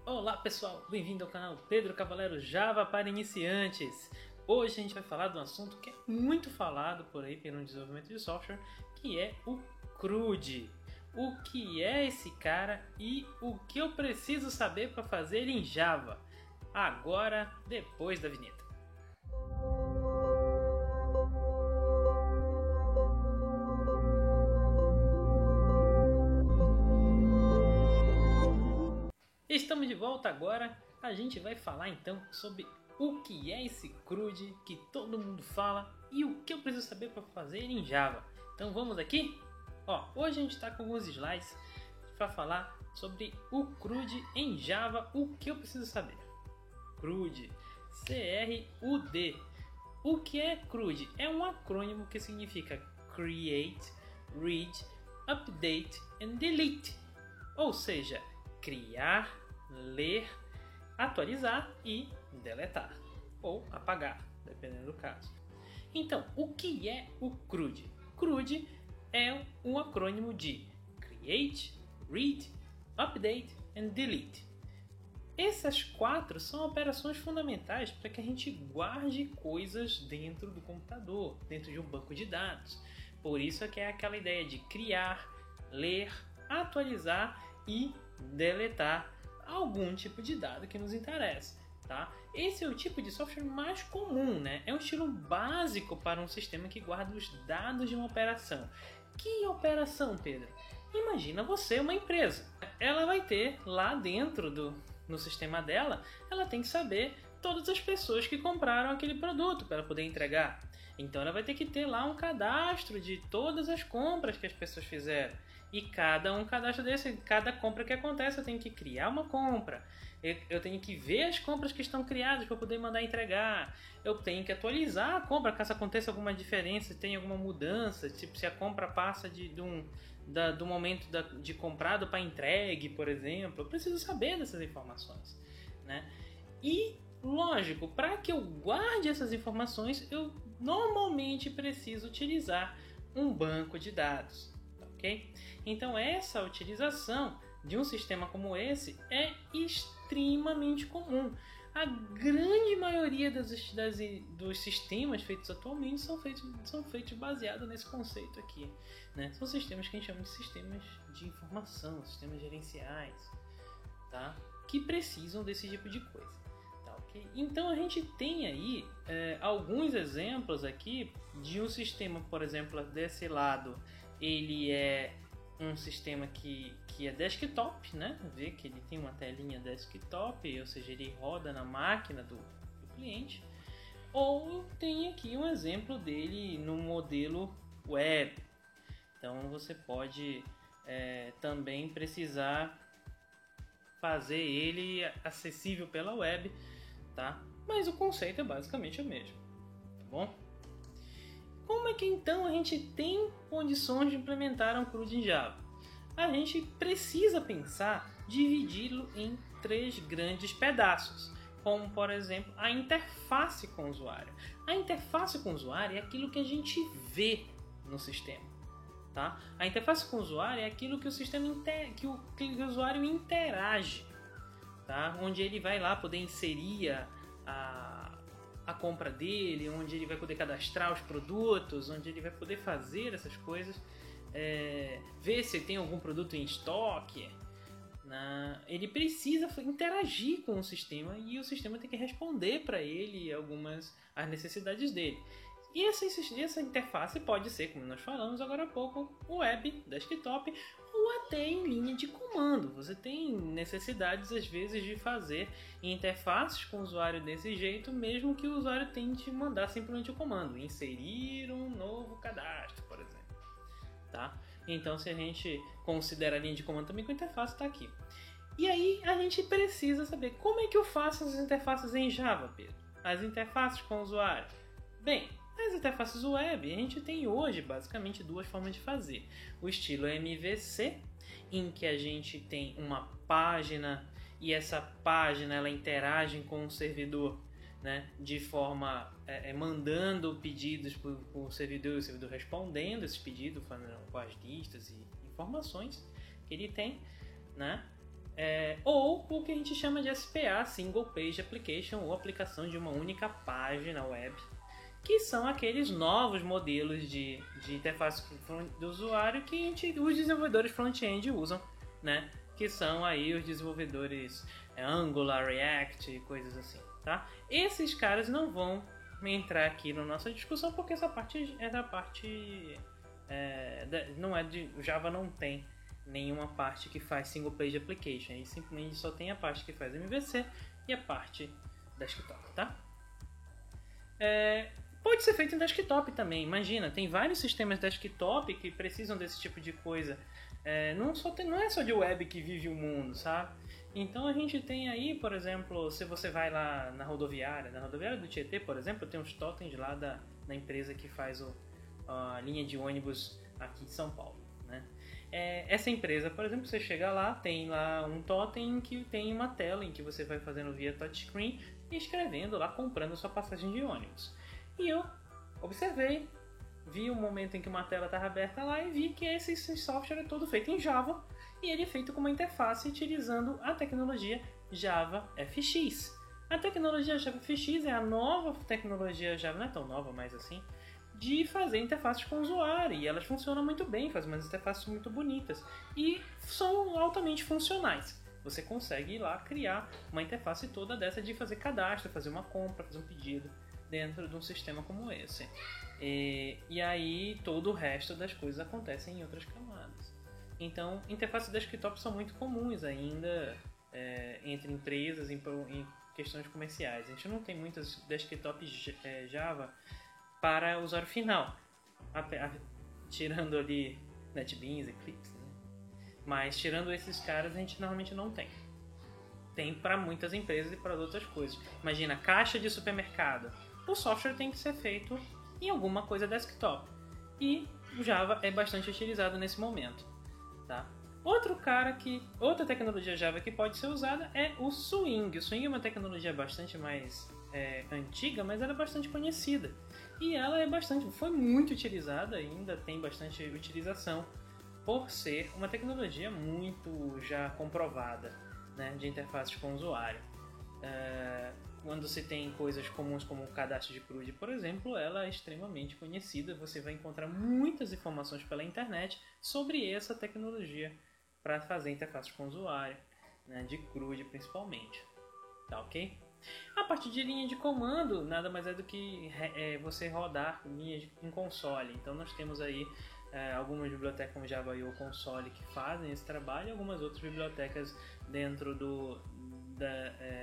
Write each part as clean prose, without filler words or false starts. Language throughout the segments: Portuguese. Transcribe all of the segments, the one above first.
Olá pessoal, bem-vindo ao canal Pedro Cavalero Java para iniciantes. Hoje a gente vai falar de um assunto que é muito falado por aí pelo desenvolvimento de software, que é o CRUD. O que é esse cara e o que eu preciso saber para fazer em Java? Agora, depois da vinheta. Estamos de volta agora, a gente vai falar então sobre o que é esse CRUD que todo mundo fala e o que eu preciso saber para fazer em Java. Então vamos aqui? Hoje a gente está com alguns slides para falar sobre o CRUD em Java, o que eu preciso saber. CRUD, C-R-U-D. O que é CRUD? É um acrônimo que significa Create, Read, Update and Delete. Ou seja, criar, ler, atualizar e deletar, ou apagar, dependendo do caso. Então, o que é o CRUD? CRUD é um acrônimo de Create, Read, Update and Delete. Essas quatro são operações fundamentais para que a gente guarde coisas dentro do computador, dentro de um banco de dados. Por isso é que é aquela ideia de criar, ler, atualizar e deletar algum tipo de dado que nos interessa, tá? Esse é o tipo de software mais comum, né? É um estilo básico para um sistema que guarda os dados de uma operação. Que operação, Pedro? Imagina você, uma empresa. Ela vai ter lá dentro no sistema dela, ela tem que saber todas as pessoas que compraram aquele produto para poder entregar. Então ela vai ter que ter lá um cadastro de todas as compras que as pessoas fizeram. E cada cadastro desse, cada compra que acontece, eu tenho que criar uma compra. Eu tenho que ver as compras que estão criadas para poder mandar entregar. Eu tenho que atualizar a compra caso aconteça alguma diferença, tenha alguma mudança, tipo se a compra passa do momento de comprado para entregue, por exemplo. Eu preciso saber dessas informações, né? E lógico, para que eu guarde essas informações, eu normalmente preciso utilizar um banco de dados. Okay? Então essa utilização de um sistema como esse é extremamente comum. A grande maioria dos sistemas feitos atualmente são feitos baseados nesse conceito aqui, né? São sistemas que a gente chama de sistemas de informação, sistemas gerenciais, tá? Que precisam desse tipo de coisa. Tá, okay? Então a gente tem aí alguns exemplos aqui de um sistema, por exemplo, desse lado. Ele é um sistema que é desktop, né? Vê que ele tem uma telinha desktop, ou seja, ele roda na máquina do cliente. Ou tem aqui um exemplo dele no modelo web. Então você pode também precisar fazer ele acessível pela web, tá? Mas o conceito é basicamente o mesmo, tá bom? Como é que então a gente tem condições de implementar um CRUD em Java? A gente precisa pensar dividi-lo em 3 grandes pedaços, como por exemplo a interface com o usuário. A interface com o usuário é aquilo que a gente vê no sistema, tá? A interface com o usuário é aquilo que o sistema que o usuário interage, tá? Onde ele vai lá poder inserir a compra dele, onde ele vai poder cadastrar os produtos, onde ele vai poder fazer essas coisas, ver se tem algum produto em estoque. Ele precisa interagir com o sistema e o sistema tem que responder para ele as necessidades dele. E essa interface pode ser, como nós falamos agora há pouco, web, desktop ou até em linha de comando. Você tem necessidades às vezes de fazer interfaces com o usuário desse jeito, mesmo que o usuário tente mandar simplesmente o comando, inserir um novo cadastro, por exemplo. Tá? Então se a gente considera a linha de comando também com a interface, está aqui. E aí a gente precisa saber como é que eu faço as interfaces em Java, Pedro? As interfaces com o usuário. Bem, as interfaces web, a gente tem hoje basicamente 2 formas de fazer. O estilo MVC, em que a gente tem uma página e essa página ela interage com o servidor, né, de forma mandando pedidos para o servidor e o servidor respondendo esses pedidos com as listas e informações que ele tem, né? ou o que a gente chama de SPA, Single Page Application, ou aplicação de uma única página web, que são aqueles novos modelos de interface do usuário que os desenvolvedores front-end usam, né? Que são aí os desenvolvedores Angular, React, coisas assim, tá? Esses caras não vão entrar aqui na nossa discussão porque essa parte não é de Java, não tem nenhuma parte que faz single page application, e simplesmente só tem a parte que faz MVC e a parte desktop, tá? Pode ser feito em desktop também. Imagina, tem vários sistemas desktop que precisam desse tipo de coisa. Não é só de web que vive o mundo, sabe? Então a gente tem aí, por exemplo, se você vai lá na rodoviária do Tietê, por exemplo, tem uns totens lá da empresa que faz a linha de ônibus aqui em São Paulo, né? Essa empresa, por exemplo, você chega lá, tem lá um totem que tem uma tela em que você vai fazendo via touchscreen e escrevendo lá, comprando a sua passagem de ônibus. E eu observei, vi o momento em que uma tela estava aberta lá e vi que esse software é todo feito em Java e ele é feito com uma interface utilizando a tecnologia JavaFX. A tecnologia JavaFX é a nova tecnologia Java, não é tão nova mais assim, de fazer interfaces com o usuário, e elas funcionam muito bem, fazem umas interfaces muito bonitas e são altamente funcionais. Você consegue ir lá criar uma interface toda dessa de fazer cadastro, fazer uma compra, fazer um pedido dentro de um sistema como esse. E aí todo o resto das coisas acontecem em outras camadas. Então, interfaces desktop são muito comuns ainda entre empresas em questões comerciais. A gente não tem muitas desktops Java para usuário final, tirando ali NetBeans, Eclipse, né? Mas tirando esses caras, a gente normalmente não tem. Tem para muitas empresas e para outras coisas. Imagina, caixa de supermercado. O software tem que ser feito em alguma coisa desktop. E o Java é bastante utilizado nesse momento, tá? Outra tecnologia Java que pode ser usada é o Swing. O Swing é uma tecnologia bastante mais antiga, mas ela é bastante conhecida. E ela foi muito utilizada, ainda tem bastante utilização, por ser uma tecnologia muito já comprovada, né, de interfaces com o usuário. Quando se tem coisas comuns como o cadastro de CRUD, por exemplo, ela é extremamente conhecida. Você vai encontrar muitas informações pela internet sobre essa tecnologia para fazer interfaces com o usuário, né, de CRUD principalmente. Tá ok? A partir de linha de comando, nada mais é do que você rodar linhas em console. Então nós temos aí algumas bibliotecas como Java.io Console que fazem esse trabalho, e algumas outras bibliotecas dentro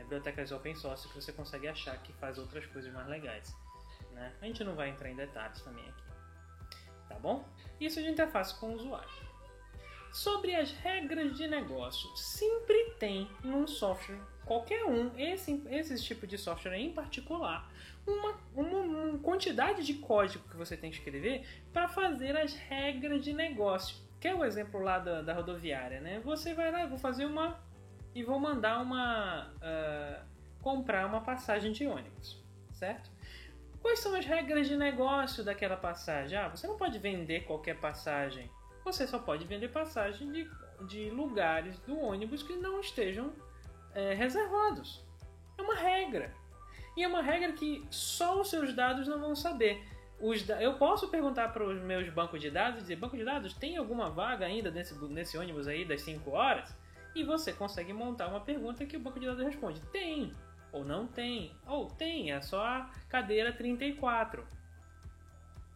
bibliotecas open source que você consegue achar que faz outras coisas mais legais, né? A gente não vai entrar em detalhes também aqui, tá bom? Isso de interface com o usuário. Sobre as regras de negócio, sempre tem num software, qualquer um, esse tipo de software em particular, uma quantidade de código que você tem que escrever para fazer as regras de negócio. Que é o exemplo lá da rodoviária, né? Você vai lá, vou mandar comprar uma passagem de ônibus, certo? Quais são as regras de negócio daquela passagem? Você não pode vender qualquer passagem. Você só pode vender passagem de lugares do ônibus que não estejam reservados. É uma regra. E é uma regra que só os seus dados não vão saber. Eu posso perguntar para os meus bancos de dados e dizer: banco de dados, tem alguma vaga ainda nesse ônibus aí das 5 horas? E você consegue montar uma pergunta que o banco de dados responde: tem, ou não tem, ou tem, é só a cadeira 34.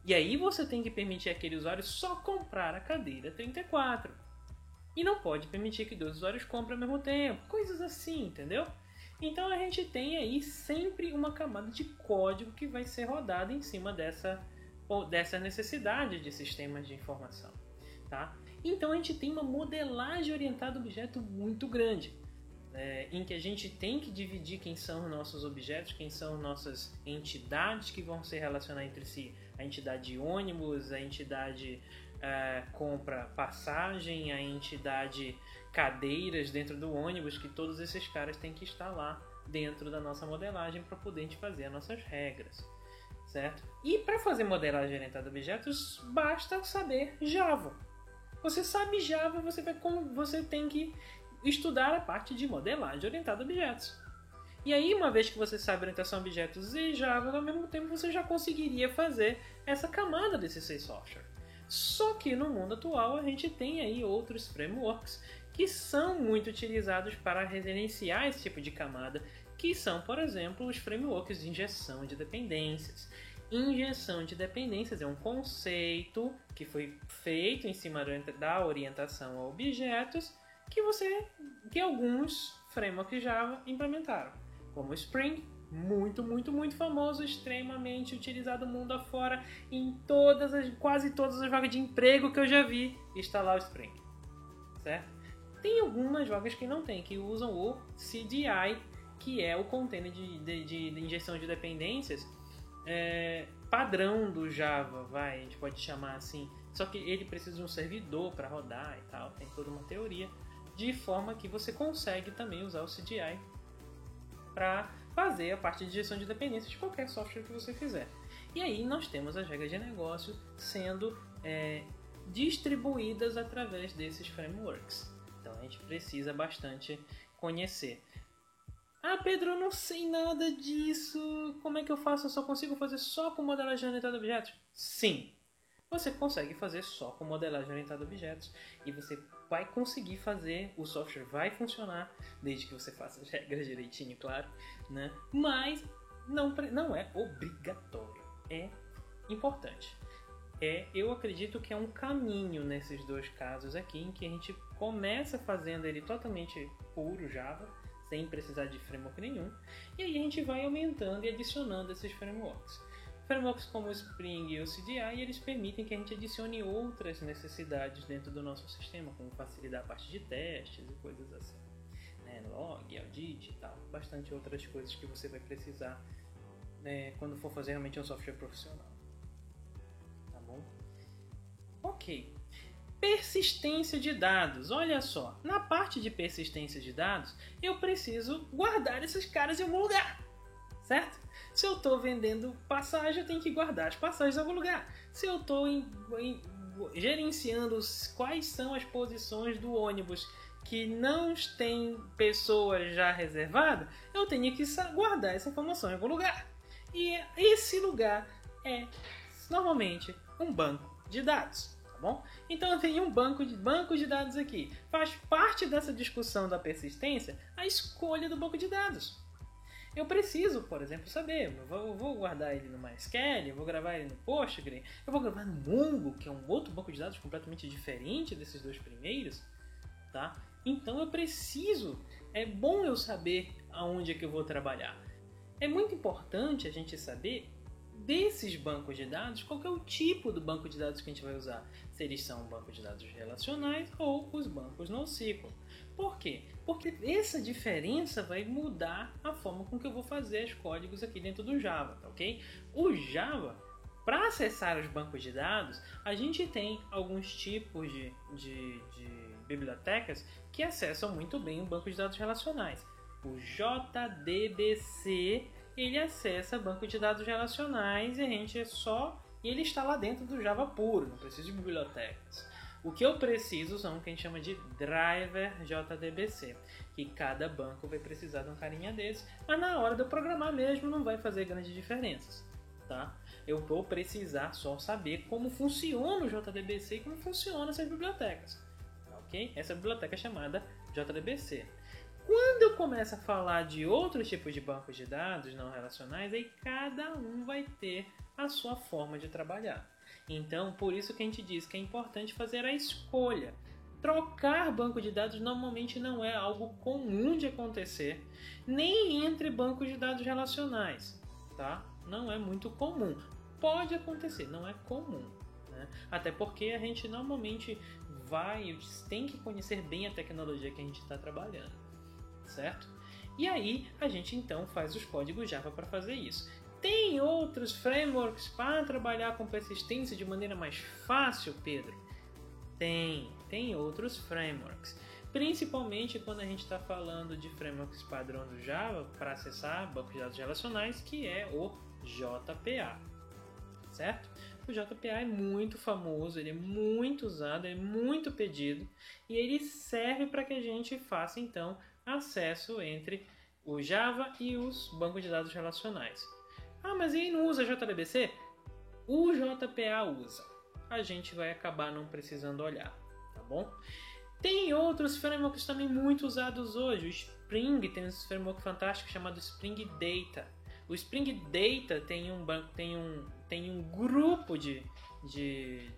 E aí você tem que permitir aquele usuário só comprar a cadeira 34. E não pode permitir que 2 usuários comprem ao mesmo tempo. Coisas assim, entendeu? Então a gente tem aí sempre uma camada de código que vai ser rodada em cima dessa necessidade de sistemas de informação, tá? Então a gente tem uma modelagem orientada a objeto muito grande, em que a gente tem que dividir quem são os nossos objetos, quem são nossas entidades que vão se relacionar entre si. A entidade de ônibus, a entidade compra passagem, a entidade cadeiras dentro do ônibus, que todos esses caras têm que estar lá dentro da nossa modelagem para poder a gente fazer as nossas regras, certo? E para fazer modelagem orientada a objetos, basta saber Java. Você sabe Java, você tem que estudar a parte de modelagem orientada a objetos. E aí, uma vez que você sabe orientação a objetos e Java, ao mesmo tempo você já conseguiria fazer essa camada desse C software. Só que no mundo atual a gente tem aí outros frameworks que são muito utilizados para referenciar esse tipo de camada, que são, por exemplo, os frameworks de injeção de dependências. Injeção de dependências é um conceito que foi feito em cima da orientação a objetos que alguns frameworks Java implementaram, como o Spring, muito famoso, extremamente utilizado mundo afora, em quase todas as vagas de emprego que eu já vi, está lá o Spring, certo? Tem algumas vagas que não tem, que usam o CDI, que é o container de injeção de dependências padrão do Java, a gente pode chamar assim, só que ele precisa de um servidor para rodar e tal, tem toda uma teoria, de forma que você consegue também usar o CDI para fazer a parte de injeção de dependências de qualquer software que você fizer. E aí nós temos as regras de negócio sendo distribuídas através desses frameworks. Então a gente precisa bastante conhecer. Ah, Pedro, eu não sei nada disso. Como é que eu faço? Eu só consigo fazer só com modelagem orientada a objetos? Sim, você consegue fazer só com modelagem orientada a objetos. E você vai conseguir fazer, o software vai funcionar, desde que você faça as regras direitinho, claro, né? Mas não é obrigatório. É importante. Eu acredito que é um caminho nesses dois casos aqui, em que a gente começa fazendo ele totalmente puro Java, sem precisar de framework nenhum, e aí a gente vai aumentando e adicionando esses frameworks. Frameworks como o Spring e o CDI, eles permitem que a gente adicione outras necessidades dentro do nosso sistema, como facilitar a parte de testes e coisas assim, né? Log, audit e tal, bastante outras coisas que você vai precisar, né, quando for fazer realmente um software profissional. Tá bom? Ok. Persistência de dados. Olha só, na parte de persistência de dados, eu preciso guardar esses caras em algum lugar, certo? Se eu estou vendendo passagem, eu tenho que guardar as passagens em algum lugar. Se eu estou gerenciando quais são as posições do ônibus que não tem pessoas já reservadas, eu tenho que guardar essa informação em algum lugar. E esse lugar é normalmente um banco de dados. Bom? Então eu tenho um banco de dados aqui. Faz parte dessa discussão da persistência a escolha do banco de dados. Eu preciso, por exemplo, saber, eu vou guardar ele no MySQL, eu vou gravar ele no Postgre, eu vou gravar no Mongo, que é um outro banco de dados completamente diferente desses dois primeiros, tá? Então eu preciso, é bom eu saber aonde é que eu vou trabalhar. É muito importante a gente saber desses bancos de dados, qual que é o tipo do banco de dados que a gente vai usar. Se eles são bancos de dados relacionais ou os bancos NoSQL. Por quê? Porque essa diferença vai mudar a forma com que eu vou fazer os códigos aqui dentro do Java, ok? O Java, para acessar os bancos de dados, a gente tem alguns tipos de bibliotecas que acessam muito bem o banco de dados relacionais. O JDBC, ele acessa banco de dados relacionais e ele está lá dentro do Java puro, não precisa de bibliotecas. O que eu preciso são o que a gente chama de driver JDBC, que cada banco vai precisar de um carinha desse, mas na hora de eu programar mesmo não vai fazer grandes diferenças, tá? Eu vou precisar só saber como funciona o JDBC e como funcionam essas bibliotecas, ok? Essa biblioteca é chamada JDBC. Quando eu começo a falar de outros tipos de bancos de dados não relacionais, aí cada um vai ter a sua forma de trabalhar. Então, por isso que a gente diz que é importante fazer a escolha. Trocar banco de dados normalmente não é algo comum de acontecer, nem entre bancos de dados relacionais, tá? Não é muito comum. Pode acontecer, não é comum, né? Até porque a gente normalmente tem que conhecer bem a tecnologia que a gente está trabalhando, certo? E aí a gente então faz os códigos Java para fazer isso. Tem outros frameworks para trabalhar com persistência de maneira mais fácil, Pedro? Tem outros frameworks. Principalmente quando a gente está falando de frameworks padrão do Java para acessar bancos de dados relacionais, que é o JPA, certo? O JPA é muito famoso, ele é muito usado, é muito pedido e ele serve para que a gente faça então acesso entre o Java e os bancos de dados relacionais. Ah, mas ele não usa JDBC? O JPA usa. A gente vai acabar não precisando olhar, tá bom? Tem outros frameworks também muito usados hoje. O Spring tem um framework fantástico chamado Spring Data. O Spring Data tem um grupo de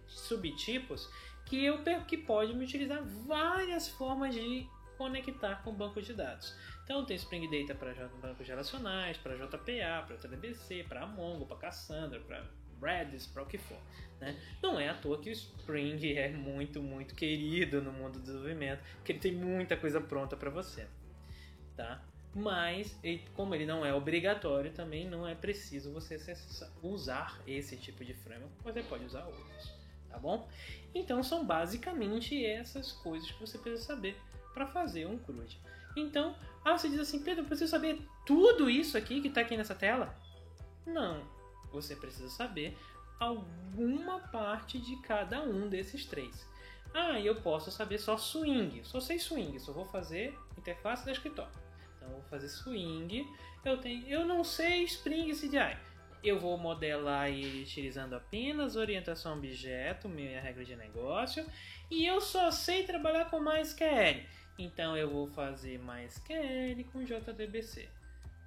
subtipos que pode utilizar várias formas de conectar com bancos de dados. Então tem Spring Data para bancos relacionais, para JPA, para JDBC, para Mongo, para Cassandra, para Redis, para o que for. Né? Não é à toa que o Spring é muito, muito querido no mundo do desenvolvimento, porque ele tem muita coisa pronta para você. Tá? Mas, como ele não é obrigatório, também não é preciso você usar esse tipo de framework, você pode usar outros. Tá bom? Então são basicamente essas coisas que você precisa saber para fazer um CRUD. Então, você diz assim, Pedro, eu preciso saber tudo isso aqui que está aqui nessa tela? Não, você precisa saber alguma parte de cada um desses três. Eu posso saber só swing, só sei swing, só vou fazer interface da escritório. Então, eu vou fazer swing, eu não sei Spring CDI. Eu vou modelar ele utilizando apenas orientação a objeto, minha regra de negócio, e eu só sei trabalhar com MySQL. Então eu vou fazer MySQL com JDBC.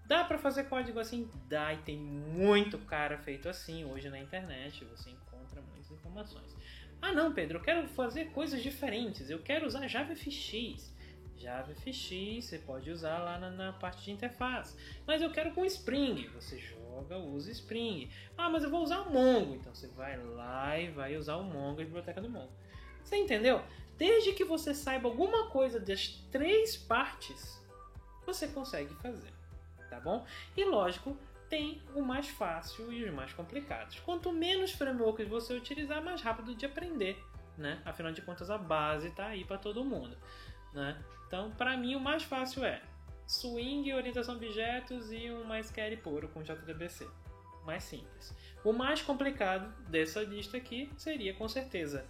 Dá para fazer código assim? Dá, e tem muito cara feito assim hoje na internet, você encontra muitas informações. Não, Pedro, eu quero fazer coisas diferentes, eu quero usar JavaFX. JavaFX você pode usar lá na parte de interface. Mas eu quero com Spring, você usa Spring. Mas eu vou usar o Mongo, então você vai lá e vai usar o Mongo, a biblioteca do Mongo. Você entendeu? Desde que você saiba alguma coisa das três partes, você consegue fazer, tá bom? E lógico, tem o mais fácil e os mais complicados. Quanto menos frameworks você utilizar, mais rápido de aprender, né? Afinal de contas, a base está aí para todo mundo, né? Então, para mim, o mais fácil é Swing, orientação a objetos e um MySQL puro com JDBC. Mais simples. O mais complicado dessa lista aqui seria, com certeza,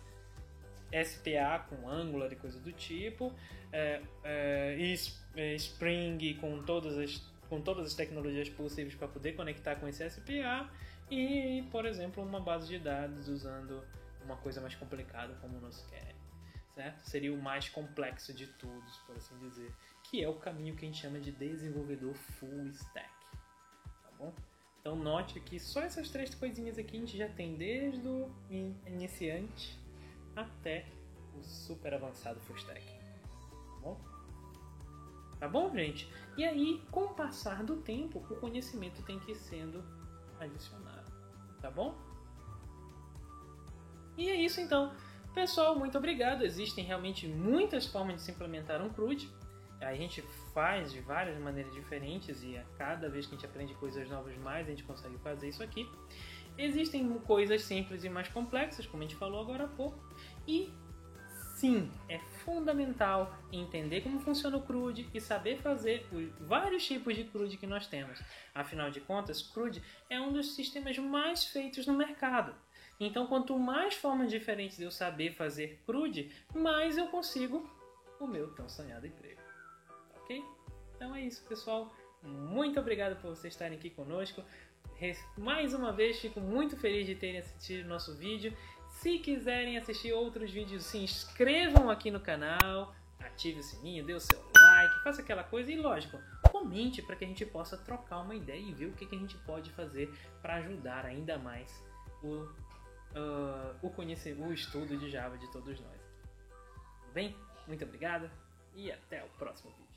SPA com Angular e coisa do tipo, Spring com todas as tecnologias possíveis para poder conectar com esse SPA e, por exemplo, uma base de dados usando uma coisa mais complicada como o NoSQL, certo? Seria o mais complexo de todos, por assim dizer, que é o caminho que a gente chama de desenvolvedor full stack, tá bom? Então note que só essas três coisinhas aqui a gente já tem desde o iniciante até o super avançado full stack. Tá bom? Tá bom, gente? E aí, com o passar do tempo, o conhecimento tem que ir sendo adicionado. Tá bom? E é isso então. Pessoal, muito obrigado. Existem realmente muitas formas de se implementar um CRUD. A gente faz de várias maneiras diferentes e a cada vez que a gente aprende coisas novas mais, a gente consegue fazer isso aqui. Existem coisas simples e mais complexas, como a gente falou agora há pouco. E sim, é fundamental entender como funciona o CRUD e saber fazer os vários tipos de CRUD que nós temos. Afinal de contas, CRUD é um dos sistemas mais feitos no mercado. Então, quanto mais formas diferentes eu saber fazer CRUD, mais eu consigo o meu tão sonhado emprego. Ok? Então é isso, pessoal. Muito obrigado por vocês estarem aqui conosco. Mais uma vez, fico muito feliz de terem assistido o nosso vídeo. Se quiserem assistir outros vídeos, se inscrevam aqui no canal, ative o sininho, dê o seu like, faça aquela coisa e, lógico, comente para que a gente possa trocar uma ideia e ver o que a gente pode fazer para ajudar ainda mais o estudo de Java de todos nós. Tudo bem? Muito obrigado e até o próximo vídeo.